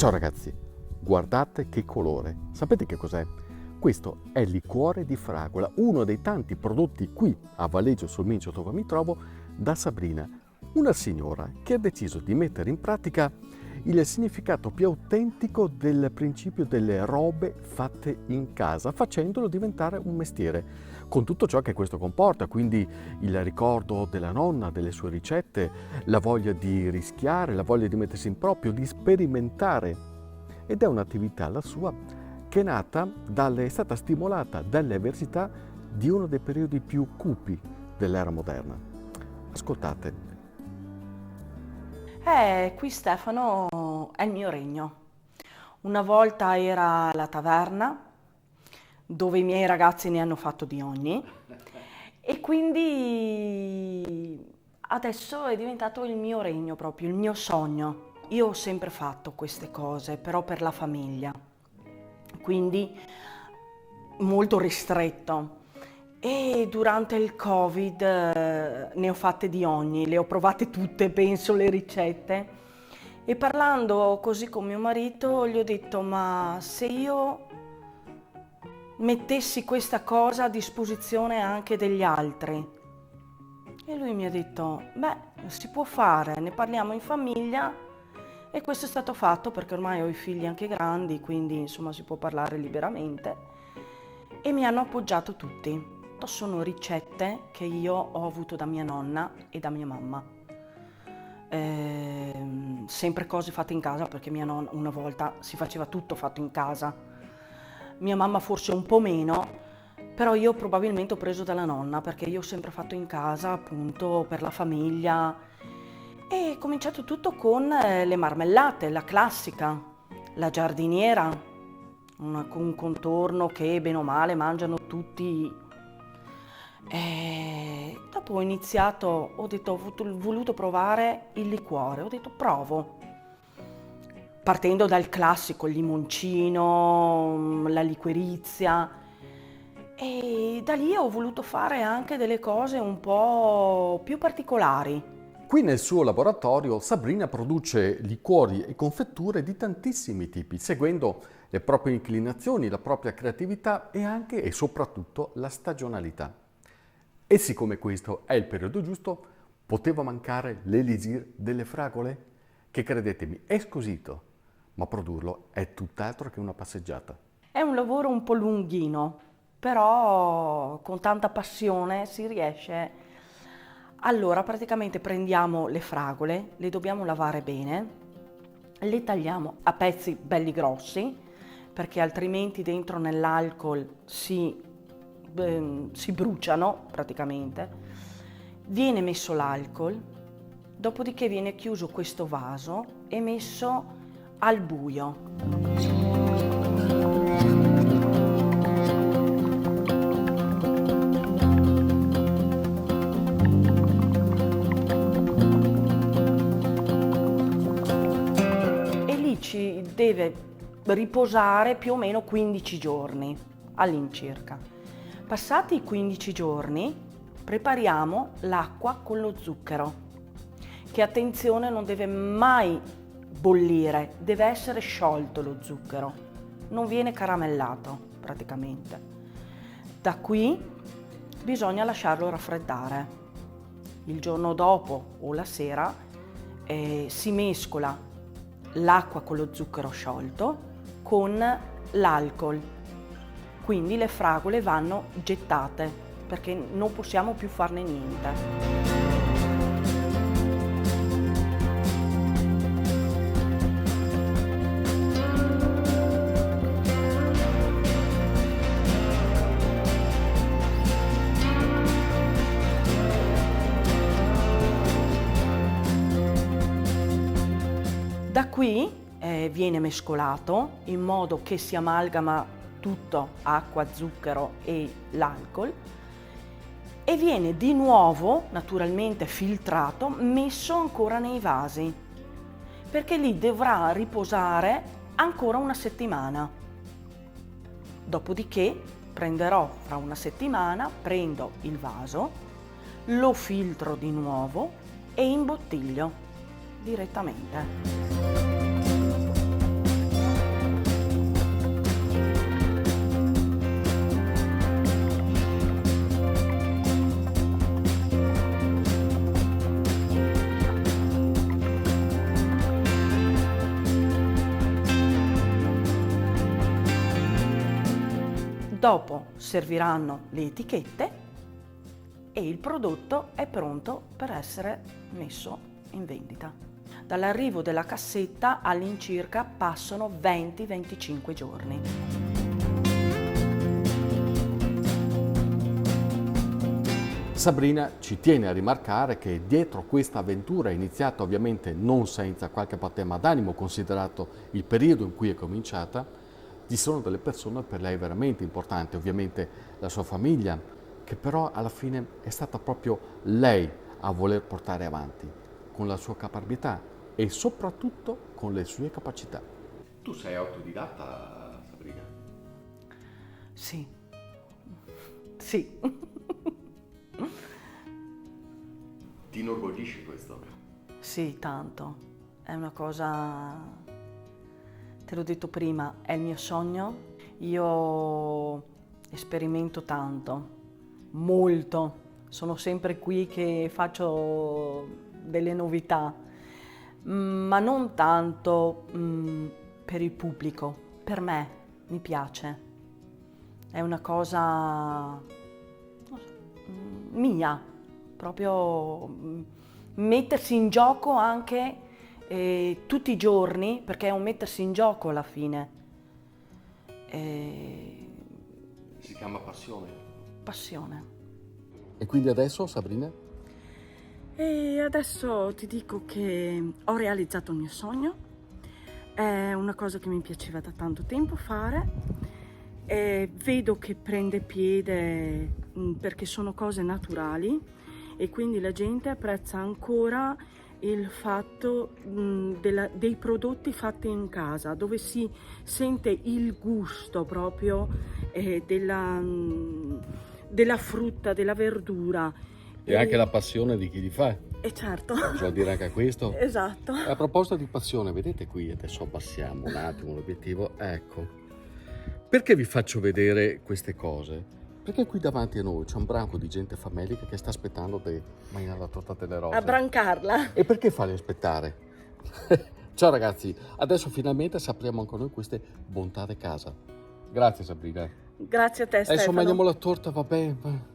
Ciao ragazzi, guardate che colore. Sapete che cos'è? Questo è liquore di fragola, uno dei tanti prodotti qui a Valeggio sul Mincio dove mi trovo da Sabrina, una signora che ha deciso di mettere in pratica il significato più autentico del principio delle robe fatte in casa, facendolo diventare un mestiere, con tutto ciò che questo comporta, quindi il ricordo della nonna, delle sue ricette, la voglia di rischiare, la voglia di mettersi in proprio, di sperimentare. Ed è un'attività, la sua, che è stata stimolata dalle avversità di uno dei periodi più cupi dell'era moderna. Ascoltate. Qui Stefano è il mio regno. Una volta era la taverna dove i miei ragazzi ne hanno fatto di ogni e quindi adesso è diventato il mio regno proprio, il mio sogno. Io ho sempre fatto queste cose, però per la famiglia, quindi molto ristretto. E durante il Covid ne ho fatte di ogni, le ho provate tutte, penso, le ricette. E parlando così con mio marito gli ho detto, ma se io mettessi questa cosa a disposizione anche degli altri? E lui mi ha detto, beh, si può fare, ne parliamo in famiglia. E questo è stato fatto perché ormai ho i figli anche grandi, quindi insomma si può parlare liberamente. E mi hanno appoggiato tutti. Sono ricette che io ho avuto da mia nonna e da mia mamma. Sempre cose fatte in casa perché mia nonna una volta si faceva tutto fatto in casa. Mia mamma forse un po' meno, però io probabilmente ho preso dalla nonna perché io ho sempre fatto in casa appunto per la famiglia. E è cominciato tutto con le marmellate, la classica, la giardiniera, un contorno che bene o male mangiano tutti. E dopo ho voluto provare il liquore, ho detto provo, partendo dal classico, il limoncino, la liquirizia, e da lì ho voluto fare anche delle cose un po' più particolari. Qui nel suo laboratorio Sabrina produce liquori e confetture di tantissimi tipi, seguendo le proprie inclinazioni, la propria creatività e anche e soprattutto la stagionalità. E siccome questo è il periodo giusto, poteva mancare l'elisir delle fragole? Che credetemi, è squisito, ma produrlo è tutt'altro che una passeggiata. È un lavoro un po' lunghino, però con tanta passione si riesce. Allora, praticamente prendiamo le fragole, le dobbiamo lavare bene, le tagliamo a pezzi belli grossi, perché altrimenti dentro nell'alcol si bruciano praticamente. Viene messo l'alcol, dopodiché viene chiuso questo vaso e messo al buio. E lì ci deve riposare più o meno 15 giorni all'incirca. Passati i 15 giorni prepariamo l'acqua con lo zucchero, che attenzione non deve mai bollire, deve essere sciolto lo zucchero, non viene caramellato praticamente. Da qui bisogna lasciarlo raffreddare. Il giorno dopo o la sera si mescola l'acqua con lo zucchero sciolto con l'alcol. Quindi le fragole vanno gettate perché non possiamo più farne niente. Da qui viene mescolato in modo che si amalgama tutto, acqua, zucchero e l'alcol, e viene di nuovo, naturalmente filtrato, messo ancora nei vasi, perché lì dovrà riposare ancora una settimana. Dopodiché prenderò fra una settimana, prendo il vaso, lo filtro di nuovo e imbottiglio direttamente. Dopo serviranno le etichette e il prodotto è pronto per essere messo in vendita. Dall'arrivo della cassetta all'incirca passano 20-25 giorni. Sabrina ci tiene a rimarcare che dietro questa avventura, iniziata ovviamente non senza qualche patema d'animo, considerato il periodo in cui è cominciata, ci sono delle persone per lei veramente importanti, ovviamente la sua famiglia, che però alla fine è stata proprio lei a voler portare avanti, con la sua caparbietà e soprattutto con le sue capacità. Tu sei autodidatta, Sabrina? Sì, sì. Ti inorgoglisce questo? Sì, tanto. È una cosa, te l'ho detto prima, è il mio sogno. Io esperimento tanto, molto. Sono sempre qui che faccio delle novità, ma non tanto per il pubblico. Per me mi piace. È una cosa non so, mia. Proprio mettersi in gioco anche tutti i giorni, perché è un mettersi in gioco alla fine. Si chiama passione. Passione. E quindi adesso, Sabrina? E adesso ti dico che ho realizzato il mio sogno, è una cosa che mi piaceva da tanto tempo fare, e vedo che prende piede perché sono cose naturali. E quindi la gente apprezza ancora il fatto dei prodotti fatti in casa, dove si sente il gusto proprio della frutta, della verdura. E anche la passione di chi li fa. E certo. Bisogna dire anche questo. Esatto. A proposito di passione, vedete qui, adesso abbassiamo un attimo l'obiettivo, ecco. Perché vi faccio vedere queste cose? Perché qui davanti a noi c'è un branco di gente famelica che sta aspettando di mangiare la torta delle rose. A brancarla. E perché farli aspettare? Ciao ragazzi, adesso finalmente sapremo anche noi queste bontà di casa. Grazie Sabrina. Grazie a te, Stefano. Adesso mangiamo la torta, va bene?